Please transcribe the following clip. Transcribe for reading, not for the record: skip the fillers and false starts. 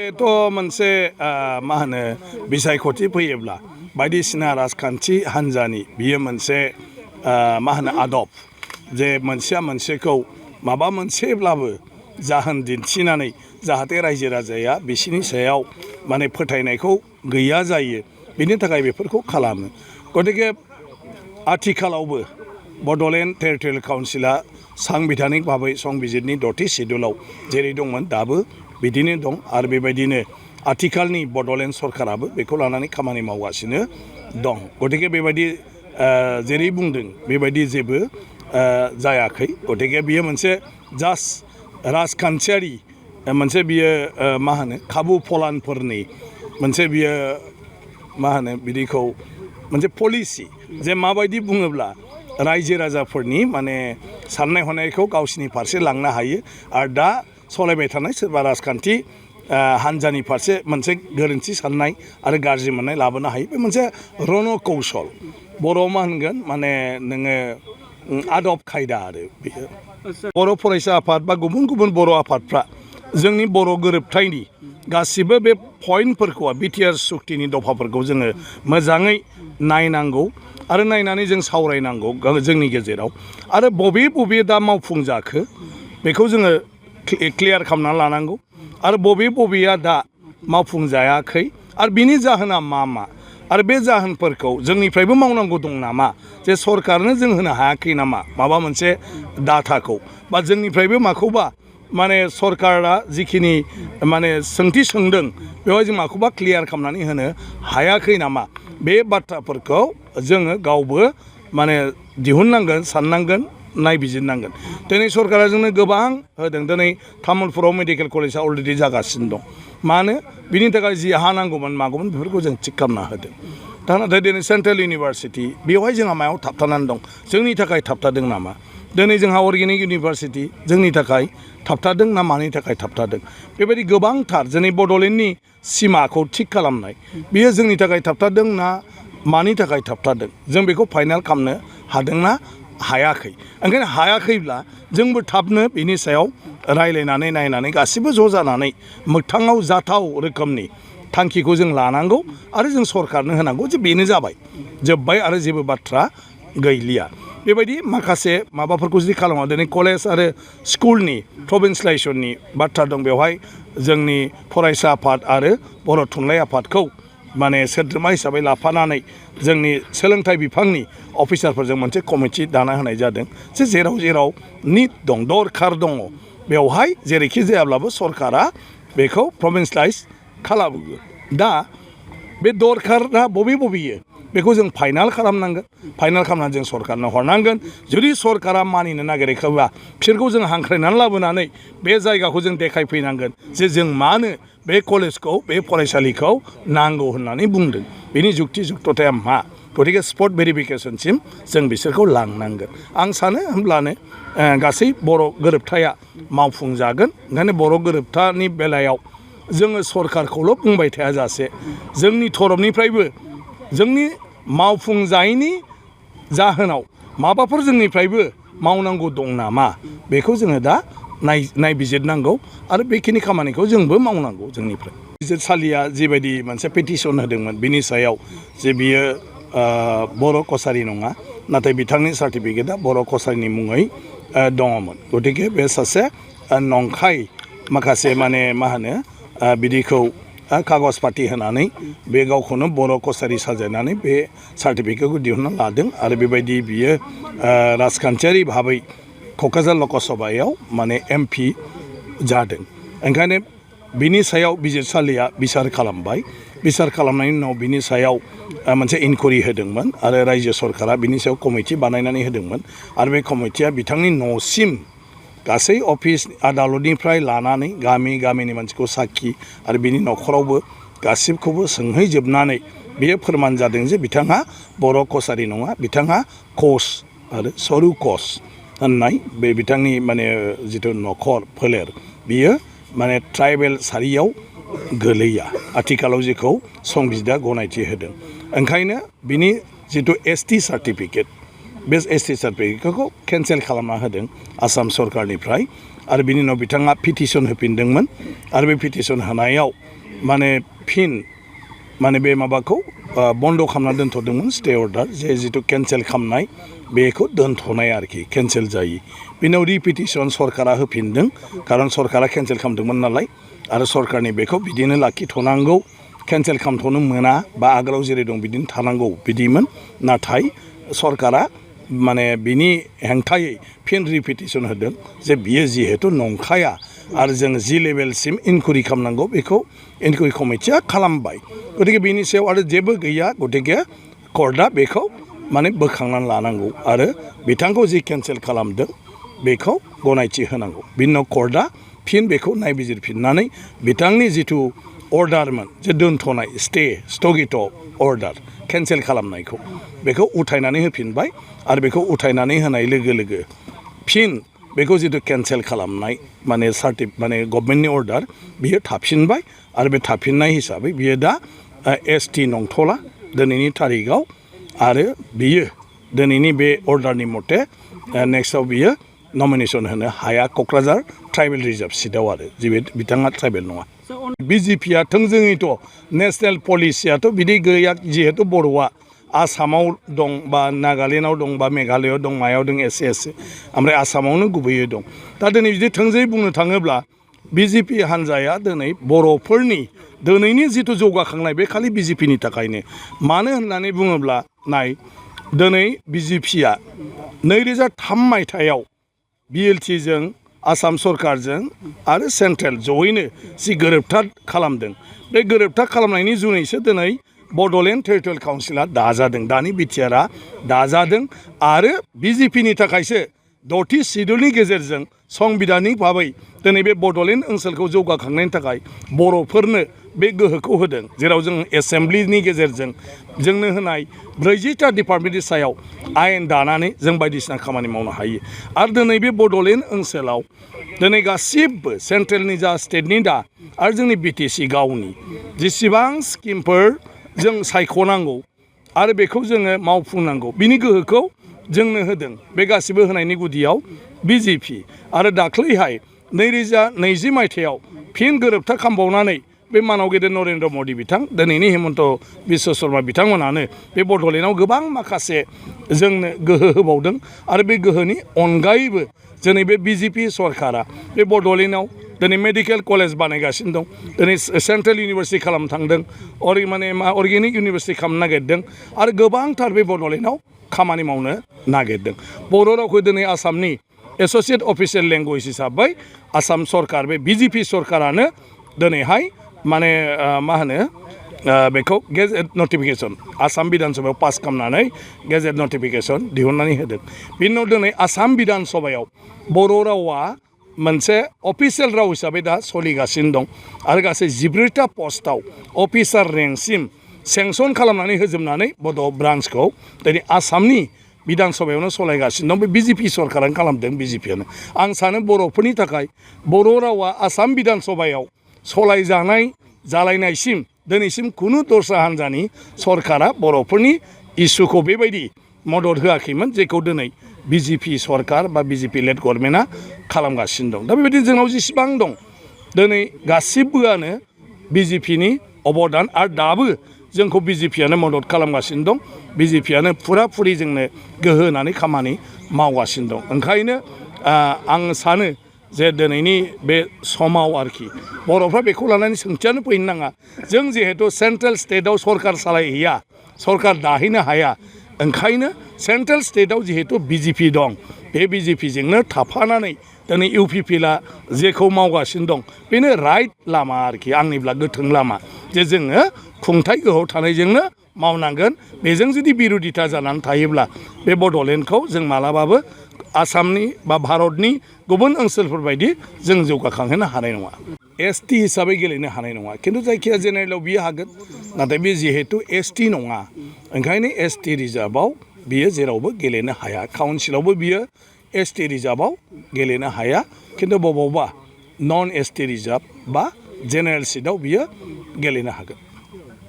बेथ' मोनसे मा होनो बिसायख'थि फैयोब्ला बायदिसिना राजखान्थि हान्जानि बियो मोनसे मा होनो आदब जे मोनसेया मोनसेखौ माबा मोनसेब्लाबो जाहोन दिन्थिनानै जाहाथे रायजो राजाया बिसिनि सायाव माने फोथायनायखौ गैया जायो बिनि थाखाय बेफोरखौ खालामो गतिके आथिखालावबो बड'लेण्ड टेरिटरियेल काउन्सिला सांबिधानिक भाबै संबिजितनि 6थि सिडुलाव जेरै दंमोन दाबो बिदिनो दं आरो बेबायदिनो आथिखालनि बड'लेण्ड सरकाराबो बेखौ लानानै खामानि मावगासिनो दं गतिके बेबायदि जेरै बुंदों बेबायदि जेबो जायाखै गतिके बियो मोनसे जास्ट राजखान्थियारि मोनसे बियो मा होनो खाबु फलानफोरनि मोनसे बियो मा होनो बिदिखौ मोनसे पलिसि जे माबायदि बुङोब्ला रायजो राजाफोरनि माने साननाय हनायखौ गावसिनि फारसे लांनो हायो आरो दा सालायबाय थानाय सोरबा राजखान्थि हान्जानि फारसे मोनसे गोरोन्थि साननाय आरो गाज्रि मोननाय लाबोनो हायो बे मोनसे रन कौशल बर'आव मा होनगोन माने नोङो आदब खायदा आरो बेयो बर' फरायसा आफाद बा गुबुन गुबुन बर' आफादफ्रा जोंनि बर' गोरोबथायनि गासिबो बे पइन्टफोरखौ बिटिआर सुक्तिनि दफाफोरखौ जोङो मोजाङै नायनांगौ आरो नायनानै जों सावरायनांगौ जोंनि गेजेराव आरो बबे दा मावफुंजाखो बेखौ जोङो क्लियार खालामनानै लानांगौ आरो बबेया दा मावफुंजायाखै आरो बिनि जाहोना मा आरो बे जाहोनफोरखौ जोंनिफ्रायबो मावनांगौ दं नामा जे सरकारनो जों होनो हायाखै नामा माबा मोनसे डाटाखौ बा जोंनिफ्रायबो माखौबा माने सरकारा जिखिनि माने सोंथि सोंदों बेवहाय जों माखौबा क्लियार खालामनानै होनो हायाखै नामा बे बाथ्राफोरखौ जोङो गावबो माने दिहुननांगोन साननांगोन नायबिजिरनांगोन दिनै सरकारा जोंनो गोबां होदों दिनै तामुलपुराव मेडिकेल कलेजआ अलरेडि जागासिनो दं मानो बिनि थाखाय जि हा नांगौमोन मागौमोन बेफोरखौ जों थिग खालामना होदों दा नाथाय दिनै सेन्ट्रेल इउनिभारसिटि बेवहाय जोंहा मायाव थाबथानानै दं जोंनि थाखाय थाबथादों नामा दिनै जोंहा अर्गेनिक इउनिभारसिटि जोंनि थाखाय थाबथादों ना मानि थाखाय थाबथादों बेबायदि गोबांथार जोंनि बड'लेण्डनि सिमाखौ थिग खालामनाय बियो जोंनि थाखाय थाबथादों ना मानि थाखाय थाबथादों जों बेखौ फाइनाल खालामनो हादोंना हायाखै ओंखायनो हायाखैब्ला जोंबो थाबनो बिनि सायाव रायलायनानै नायनानै गासिबो ज' जानानै मोगथाङाव जाथाव रोखोमनि थांखिखौ जों लानांगौ आरो जों सरकारनो होनांगौ जे बेनो जाबाय जोब्बाय आरो जेबो बाथ्रा गैलिया बेबायदि माखासे माबाफोरखौ जुदि खालामा दिनै कलेज आरो स्कुलनि प्रभिन्सियेलाइजेसननि बाथ्रा दं बेवहाय जोंनि फरायसा आफाद आरो बर' थुनलाइ आफादखौ माने सोद्रोमा हिसाबै लाफानानै जोंनि सोलोंथाइ बिफाननि अफिसारफोरजों मोनसे कमिटि दाना होनाय जादों जे जेराव निड दं दरखार दङ बेवहाय जेरैखि जायाब्लाबो सरकारा बेखौ प्रभिन्सियेलाइज खालामो दा बे दरखारा बबेयो बेखौ जों फाइनाल खालामनांगोन फाइनाल खालामनानै जों सरकारनो हरनांगोन जुदि सरकारा मानिनो नागिराखैबा बिसोरखौ जों हांख्रायनानै लाबोनानै बे जायगाखौ जों देखायफैनांगोन जे जों मानो बे कलेजखौ बे फरायसालिखौ नांगौ होननानै बुंदों बेनि जुक्ति जुक्तताया मा गतिके स्पट भेरिफिकेसनसिम जों बिसोरखौ लांनांगोन आं सानो होमब्लानो गासै बर' गोरोबथाया मावफुंजागोन ओंखायनो बर' गोरोबथानि बेलायाव जोङो सरकारखौल' बुंबाय थाया जासे जोंनि थरफनिफ्रायबो जोंनि मावफुंजायैनि जाहोनाव माबाफोर जोंनिफ्रायबो मावनांगौ दं नामा बेखौ जोङो दा नायबिजिरनांगौ आरो बेखिनि खामानिखौ जोंबो मावनांगौ जोंनिफ्राय बिजिरसालिया जिबायदि मोनसे पेटिसन होदोंमोन बिनि सायाव जे बियो बर' कसारि नङा नाथाय बिथांनि सार्टिफिकेटआ बर' कसारिनि मुङै दङमोन गतिके बे सासे नंखाय माखासे माने मा होनो बिदिखौ कागज पाति होनानै बे गावखौनो बर' कसारि साजायनानै बे सार्टिफिकेटखौ दिहुनना लादों आरो बेबायदि बियो राजखान्थियारि भाबै क'क्राझार लकसभायाव माने MP जादों ओंखायनो बिनि सायाव बिजिरसालिया बिसार खालामबाय बिसार खालामनायनि उनाव बिनि सायाव मोनसे इनकुवेरि होदोंमोन आरो रायजो सरकारा बिनि सायाव कमिटि बानायनानै होदोंमोन आरो बे कमिटिया बिथांनि न'सिम गासै अफिस आदालतनिफ्राय लानानै गामिनि मानसिखौ साखि आरो बिनि न'खरावबो गासिबखौबो सोंहैजोबनानै बेयो फोरमान जादों जे बिथाङा बर' कसारि नङा बिथाङा कस आरो सरू कस होननाय बे बिथांनि माने जिथु न'खर फोलेर बियो माने ट्राइबेल सारियाव गोलैया आथिखालाव जेखौ संबिजिदा गनायथि होदों ओंखायनो बिनि जिथु ST सार्टिफिकेट बे ST सार्टिफिकेटखौ केन्सेल खालामना होदों आसाम सरकारनिफ्राय आरो बिनि उनाव बिथाङा पिटिसन होफिनदोंमोन आरो बे पिटिसन होनायाव माने फिन माने बे माबाखौ बन्द' खालामना दोनथ'दोंमोन स्टे अर्डार जे जिथु केन्सेल खालामनाय बेखौ दोनथ'नाय आरोखि केन्सेल जायि बिनाव रिपिटिसन सरकारा होफिनदों खारन सरकारा केन्सेल खालामदोंमोन नालाय आरो सरकारनि बेखौ बिदिनो लाखिथ'नांगौ केन्सेल खालामथ'नो मोना बा आगोलाव जेरै दं बिदिनो थानांगौ बिदिमोन नाथाय सरकारा माने बिनि हेंथायै फिन रिपिटिसन होदों जे बियो जिहेतु नंखाया आरो जों जि लेभेलसिम इनकुइरि खालामनांगौ बेखौ इनकुइरि कमिटिया खालामबाय गतिके बिनि सायाव आरो जेबो गैया गतिके कर्टआ बेखौ माने बोखांनानै लानांगौ आरो बिथांखौ जि केन्सेल खालामदों बेखौ गनायथि होनांगौ बिनि उनाव कर्टआ फिन बेखौ नायबिजिरफिननानै बिथांनि जिथु अर्डारमोन जे दोनथ'नाय स्थगित अर्डार केन्सेल खालामनायखौ बेखौ उथायनानै होफिनबाय आरो बेखौ उथायनानै होनाय लोगो लोगो फिन बेखौ जिथु केन्सेल खालामनाय माने माने गभर्नमेन्टनि अर्डार बियो थाफिनबाय आरो बे थाफिननाय हिसाबै बियो दा ST नंथ'ला दिनैनि थारिखआव आरो बियो दिनैनि बे अर्डारनि मथे नेक्स्टआव बियो नमिनेसन होनो हाया क'क्राझार ट्राइबेल रिजार्भ सिटआव आरो जे बिथाङा ट्राइबेल नङा BJPआ थोंजोङैथ' नेसनेल पलिसियाथ' बिदि गैया जिहेतु बर'आ आसामाव दं बा नागालेण्डआव दं बा मेघालयआव दं मायाव दं एसे ओमफ्राय आसामावनो गुबैयै दं दा दिनै बिदि थोंजोङै बुंनो थाङोब्ला BJP हान्जाया दिनै बर'फोरनि दिनैनि जिथु जौगाखांनाय बे खालि BJPनि थाखायनो मानो होननानै बुङोब्ला नाय दिनै BJPआ 2003 मायथाइयाव BLTजों आसाम सरकारजों आरो सेन्ट्रेल जयैनो जि गोरोबथा खालामदों बे गोरोबथा खालामनायनि जुनैसो दिनै बड'लेण्ड टेरिटरियेल काउन्सिला दाजादों दानि बिटिआरआ दाजादों आरो BJPनि थाखायसो 6थि सिडुलनि गेजेरजों संबिधानिक भाबै दिनै बे बड'लेण्ड ओनसोलखौ जौगाखांनायनि थाखाय बर'फोरनो बे गोहोखौ होदों जेराव जों एसेम्ब्लिनि गेजेरजों जोंनो होनाय 40टा डिपार्टमेन्टनि सायाव आयेन दानानै जों बायदिसिना खामानि मावनो हायो आरो दिनै बे बड'लेण्ड ओनसोलाव दिनै गासिबो सेन्ट्रेलनि जा स्टेटनि दा आरो जोंनि BTC गावनि जेसेबां स्किमफोर जों सायख'नांगौ आरो बेखौ जोङो मावफुंनांगौ बिनि गोहोखौ जोंनो होदों बे गासिबो होनायनि गुदियाव BJP आरो दाख्लैहाय 2020 मायथाइयाव फिन गोरोबथा खालामबावनानै बे मानाव गेदेर नरेन्द्र मदि बिथां दिनैनि हेमन्त बिश्व शर्मा बिथांमोनानो बे बड'लेण्डआव गोबां माखासे जोंनो गोहो होबावदों आरो बे गोहोनि अनगायैबो दिनै बे BJP सरकारा बे बड'लेण्डआव दिनै मेडिकेल कलेज बानायगासिनो दं दिनै सेन्ट्रेल इउनिभारसिटि खालामनो थांदों अर्गेनिक इउनिभारसिटि खालामनो नागिरदों आरो गोबांथार बे बड'लेण्डआव खामानि मावनो नागिरदों बर' रावखौ दिनै आसामनि एस'सियेट अफिसियेल लेंगुवेज हिसाबै आसाम सरकार बे BJP सरकारानो दिनैहाय माने मा होनो बेखौ गेजेट नटिफिकेसन आसाम बिधान सभायाव पास खालामनानै गेजेट नटिफिकेसन दिहुननानै होदों बिनि उनाव दिनै आसाम बिधान सभायाव बर' रावा मोनसे अफिसियेल राव हिसाबै दा सोलिगासिनो दं आरो गासै 14टा पस्टआव अफिसार रेंकसिम सेंसन खालामनानै होजोबनानै बड' ब्रान्सखौ दिनै आसामनि बिधान सभायावनो सालायगासिनो दं बे BJP सरकारानो खालामदों BJPआनो आं सानो बर'फोरनि थाखाय बर' रावा आसाम बिधान सभायाव सालायजानाय जालायनायसिम दिनैसिम खुनु दस्रा हान्जानि सरकारा बर'फोरनि इसुखौ बेबायदि मदद होआखैमोन जेखौ दिनै BJP सरकार बा BJP लेड गभर्नमेन्टआ खालामगासिनो दं दा बेबायदि जोंनाव जेसेबां दं दिनै गासिबोआनो BJPनि अबदान आरो दाबो जोंखौ BJPआनो मदद खालामगासिनो दं BJPआनो फुराफुरि जोंनो गोहो होनानै खामानि मावगासिनो दं ओंखायनो आं सानो जे दिनैनि बे समाव आरोखि बर'फ्रा बेखौ लानानै सोंथियानो फैनो नाङा जों जिहेतु सेन्ट्रेल स्टेटआव सरकार सालायहैया सरकार दाहैनो हाया ओंखायनो सेन्ट्रेल स्टेटआव जिहेतु BJP दं बे BJPजोंनो थाफानानै दिनै UPPला जेखौ मावगासिनो दं बेनो राइट लामा आरोखि आंनिब्ला गोथों लामा जे जोङो खुंथाय गोहोआव थानायजोंनो मावनांगोन बेजों जुदि बिर'धिता जानानै थायोब्ला बे बड'लेण्डखौ जों मालाबाबो आसामनि बा भारतनि गुबुन ओनसोलफोर बायदि जों जौगाखांहोनो हानाय नङा ST हिसाबै गेलेनो हानाय नङा खिन्थु जायखिया जेनेरेलाव बियो हागोन नाथाय बे जिहेतु ST नङा ओंखायनो ST रिजार्भआव बियो जेरावबो गेलेनो हाया काउन्सिलावबो बियो ST रिजार्भआव गेलेनो हाया खिन्थु बबावबा नन ST रिजार्भ बा जेनेरेल सिटआव बियो गेलेनो हागोन